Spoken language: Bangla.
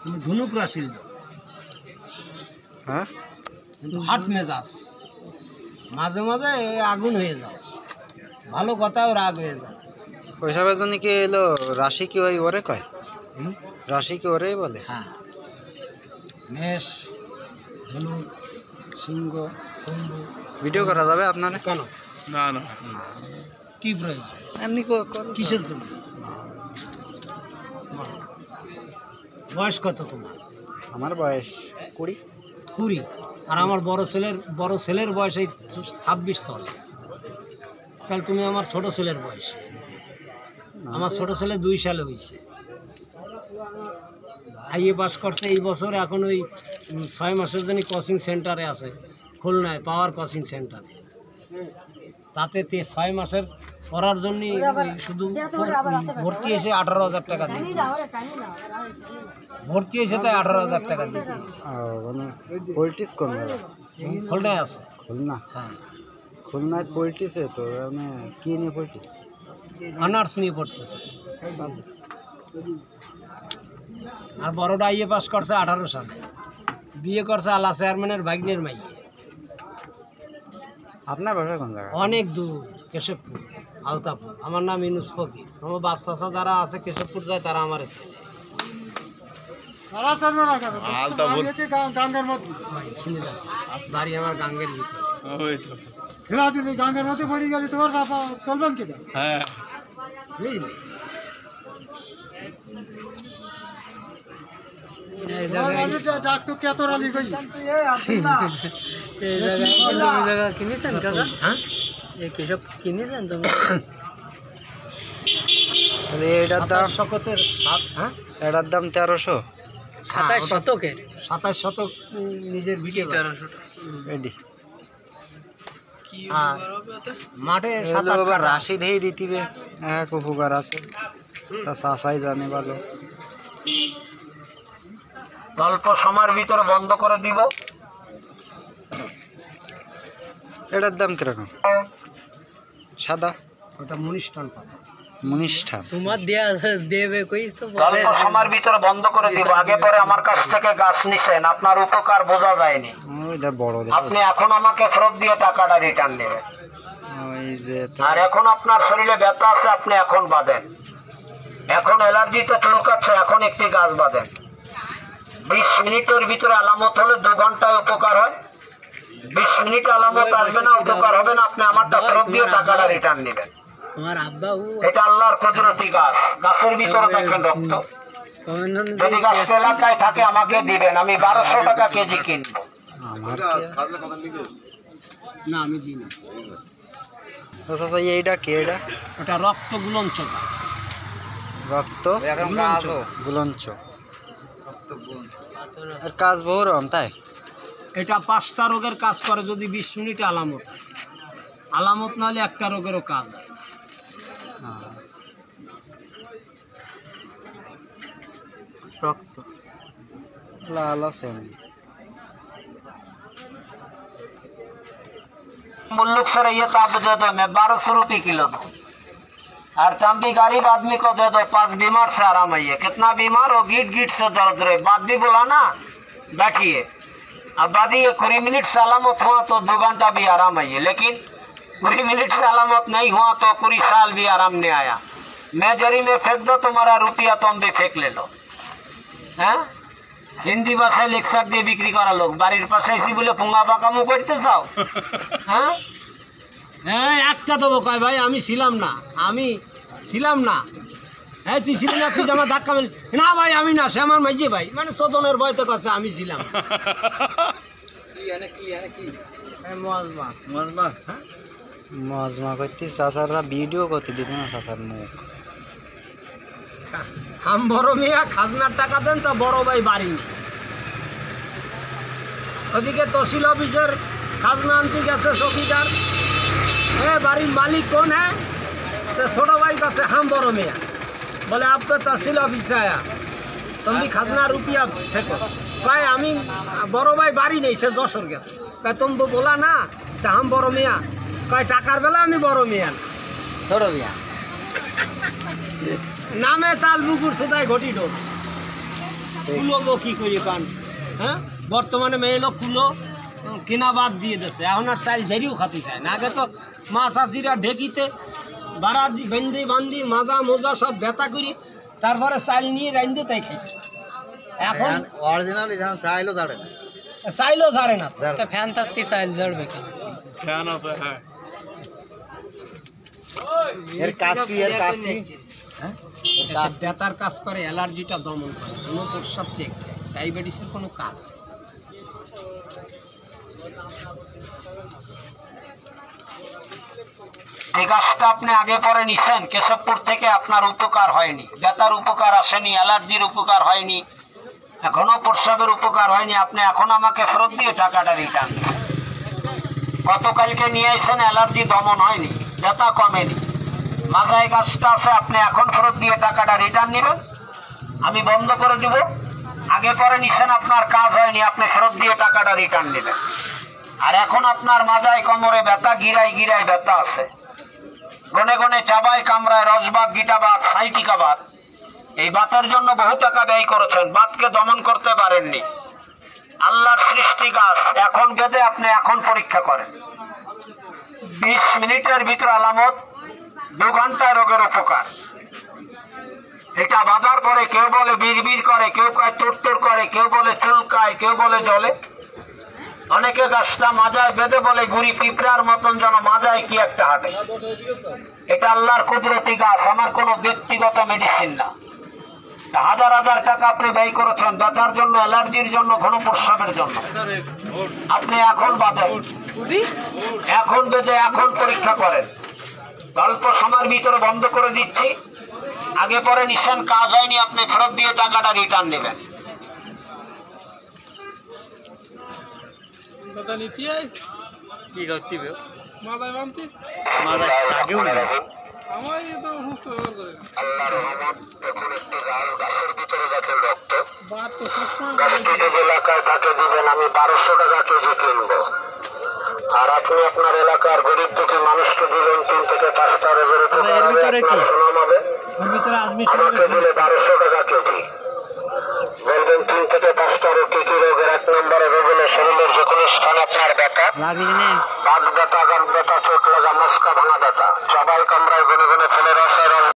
তুমি ধনুক রাশির লোক। হ্যাঁ, কিন্তু হাট মেজাজ, মাঝে মাঝে আগুন হয়ে যাও, ভালো কথাও রাগ হয়ে যায়। ওইসবের জন্য কি এলো রাশি কি ওই ওরে কয়? রাশি কি ওরেই বলে? হ্যাঁ, মেষ, ধনুক, সিংহ, কুম্ভ। ভিডিও করা যাবে আপনার? কেন? না না, কি প্রয়োজন? এমনি কিসের জন্য? বয়স কত তোমার? আমার বয়স 20। 20। আর আমার বড় ছেলের বয়স এই 26 চলে। কাল তুমি আমার ছোট ছেলের বয়স। আমার ছোট ছেলে 2 সালে হয়েছে, আইএ পাস করছে এই বছর। এখন ওই 6 মাসের জন্য কোচিং সেন্টারে আছে খুলনায়, পাওয়ার কোচিং সেন্টারে। তাতে 6 মাসের পড়ার জন্য শুধু ভর্তি এসে 18,000 টাকা দিতে হয়েছে। ভর্তি এসে তাই 18,000 টাকা দিতে হয়েছে। পলিটিক্স কোন জায়গা? খুলনায় আছে। খুলনা? হ্যাঁ, খুলনায় পলিটিক্সে তো মানে কি নিয়ে পলিটিক্স? অনার্স নিয়ে পড়তেছে। আর বড়টা আইএ পাস করছে 18 সালে, বিয়ে করছে আলা চেয়ারম্যানের ভাগ্নের মাইয়ে। আপনার বাসা কোন জায়গা? অনেক দূর, কেশবপুর, আলতাপুর। আমার নাম ইনুস ফকির। আমার বাপ চাচা যারা আছে কেশবপুর যায়, তারা আমার ছেলে। বাড়ি আমার গাঙ্গের ভিতরে। ওই তো খেলা দিবি গাঙ্গের মধ্যে পড়ে গেলি, তোমার বাবা চলবেন কিনা? হ্যাঁ, বুঝলি? ডাক্তার কে তোর আলি গই কিনেছেন কাকা? হ্যাঁ, কেশব কিনেছেন তুমি? এটার দাম শতকের। হ্যাঁ, এটার দাম 1300। 27 শতকের। 27 শতক নিজের ভিটে 1300 এডি আর মাঠে রাশি দিয়ে দিতিবে এক উপকার আছে, তা চাষাই জানে ভালো। অল্প সময়ের ভিতরে বন্ধ করে দিব। এটার দাম কিরকম? সাদা ওটা মনিষ্ঠান পাতা। মনিষ্ঠান তোমার দেবে কইস তো অল্প সময়ের ভিতরে বন্ধ করে দিব। আগে পরে আমার কাছ থেকে গাছ নিছেন, আপনার উপকার বোঝা যায়নি। ওইটা বড় আপনি এখন আমাকে ফেরত দিয়ে টাকাটা রিটার্ন নেবেন। ওই যে আর এখন আপনার শরীরে ব্যথা আছে, আপনি এখন বাঁধেন। এখন অ্যালার্জিতে চুলকাচ্ছে, এখন একটি গাছ বাঁধেন। 20 মিনিটের ভিতরে আলামত হলে 2 ঘন্টায় উপকার হয়। 20 মিনিট আলামত আসবে না, উপকার হবে না, আপনি আমারটা ফেরত দিয়ে টাকাটা রিটার্ন নেবেন। এটা আল্লাহর কুদরতি গাছ। গাছের ভিতরে দেখেন রক্ত। যদি গাছটা এলাকায় থাকে আমাকে দিবেন, আমি 1200 টাকা কেজি কিনবো। আমার না, আমি দিই না। আচ্ছা, এইটা কি? এটা ওটা রক্ত গুলঞ্চ গাছ। রক্ত গুলঞ্চ। আর কাজ বহু রকম, তাই? এটা 5টা রোগের কাজ করে যদি 20 মিনিটে আলামত হয়। আলামত না হলে একটা রোগেরও কাজ হয়। রক্ত লাল আছে। मुल्लुक सर ये तो आप दे दो, मैं 1200 रुपये किलो दूँ। और चंपी गरीब आदमी को दे दो, 5 बीमार से आराम है। कितना बीमार हो, गीट गीट से दर्द रहे, बात भी बोला ना, बैठिए। अब बाद ये 20 मिनट से अलामत हुआ तो 2 घंटा भी आराम है। लेकिन 20 मिनट से अलामत नहीं हुआ तो 20 साल भी आराम नहीं आया। मैं जरी में फेंक दो तुम्हारा रुपया, तुम भी फेंक ले लो। हैं হিন্দি ভাষায় লেকচার দিয়ে বিক্রি করা লোক, বাড়ির পাশে এসে বলে পুঙ্গা পাকামু করতে চাও? হ্যাঁ, হ্যাঁ, একটা দেবো কয় ভাই আমি ছিলাম না, আমি ছিলাম না। হ্যাঁ, তুই ছিলি না, তুই আমার ধাক্কা মেলে না ভাই আমি না, সে আমার মাইজে ভাই, মানে স্বজনের ভয় তো কাছে আমি ছিলাম। মজমা করতে চাচারা ভিডিও করতে দিত না, চাচার মুখ। আম বড় মিয়া খাজনার টাকা দেন তা বড় ভাই বাড়ি নেই। ওদিকে তহসিল অফিসের খাজনা আনতে গেছে চৌকিদার, হ্যাঁ বাড়ির মালিক কোন? হ্যাঁ, তো ছোট ভাই কাছে হাম বড় মিয়া বলে আপ তো তহসিল অফিস আয়া, তুমি খাজনা রুপিয়া ফেঁকো। ভাই আমি বড় ভাই বাড়ি নেই, সে যশোর গেছে। তাই তুমি তো বলা না তা হাম বড় মিয়া, কয় টাকার বেলা আমি বড় মিয়া না, ছোট মিয়া। নামে তাল বুকুর সুতায় ঘটি ঢোক। কুলো কি করি কান হ্যাঁ বর্তমানে মেয়ে লোক কুলো কিনা বাদ দিয়ে দিচ্ছে এখন আর চাইল ঝেরিও খাতে চায় না আগে তো মা চাষিরা ঢেকিতে বাড়া বেঁধে বান্ধি মাজা মোজা সব ব্যথা করি তারপরে চাইল নিয়ে রাঁধতে তাই খাই এখন অরিজিনালি যখন চাইলো দাঁড়ে না চাইলেও ঝাড়ে না তা ফ্যান থাকতে চাইল ঝাড়বে কি ফ্যান আছে হ্যাঁ এর কাজ কি হ্যাঁ ব্যথার কাজ করে অ্যালার্জিটা দমন করে কোনো প্রস্রাব চেক ডায়াবেটিসের কোনো কাজ এই গাছটা আপনি আগে পরে নিছেন কেশবপুর থেকে আপনার উপকার হয়নি ব্যথার উপকার আসেনি অ্যালার্জির উপকার হয়নি এখনো প্রস্রাবের উপকার হয়নি আপনি এখন আমাকে ফেরত দিয়ে টাকাটা রিটার্ন গতকালকে নিয়ে এসেছেন অ্যালার্জি দমন হয়নি ব্যথা কমেনি মাথায় গাছটা আছে আপনি এখন ফেরত দিয়ে টাকাটা রিটার্ন নেবেন আমি বন্ধ করে দেব আগে পরে নিছেন আপনার কাজ হয়নি আপনি ফেরত দিয়ে টাকাটা রিটার্ন নেবেন আর এখন আপনার মাজায় কোমরে ব্যথা গিরায় গিরায় ব্যথা আছে গনে গনে চাবায় কামড়ায় রসবাদ গিটাবাদ সাইটিকাবাদ এই বাতের জন্য বহু টাকা ব্যয় করেছেন বাতকে দমন করতে পারেননি আল্লাহর সৃষ্টি গাছ এখন বেঁধে আপনি এখন পরীক্ষা করেন 20 মিনিটের ভিতর আলামত 2 ঘন্টায় রোগের উপকার এটা বাঁধার পরে কেউ বলে বিড়বিড় করে কেউ কয় তুরতুর করে কেউ বলে চুলকায় কেউ বলে জলে অনেকে গাছটা মাজায় বেঁধে বলে গুড়ি পিঁপড়ার মতন যেন মাজায় কি একটা হাঁটে এটা আল্লাহর কুদরতি গাছ আমার কোনো ব্যক্তিগত মেডিসিন না হাজার হাজার টাকা আপনি ব্যয় করেছেন ব্যথার জন্য অ্যালার্জির জন্য ঘন প্রস্রাবের জন্য আপনি এখন বাঁধেন এখন বেঁধে এখন পরীক্ষা করেন অল্প সময়ের ভিতরে বন্ধ করে দিচ্ছি আগে পরে নিশ্চয় কাজ হয়নি আপনি ফেরত দিয়ে টাকাটা রিটার্ন নেবেন কি করতে হবে মাথায় বামতি মাথায় আগেও নেই আমার তো সুস্থ ব্যবহার করে বাদ তো সবসময় এলাকায় তাকে দিবেন আমি 1200 টাকা কেজি কিনবো আর আপনি আপনার এলাকার গরিব দুঃখী মানুষকে দিবেন 3 থেকে 5টা রোগের এর ভিতরে কি ওর ভিতরে আজমি আমাকে দিলে 1200 টাকা কেজি বলবেন 3 থেকে 5টা রোগ কি রোগের 1 নম্বরে রোগ হলো শরীরের যে কোনো স্থানে আপনার ব্যথা লাগিয়ে বাত ব্যথা গান ব্যথা চোট লাগা মস্কা ভাঙা ব্যথা চাবাই কামড়ায় গনে গনে ফেলে রসায় রস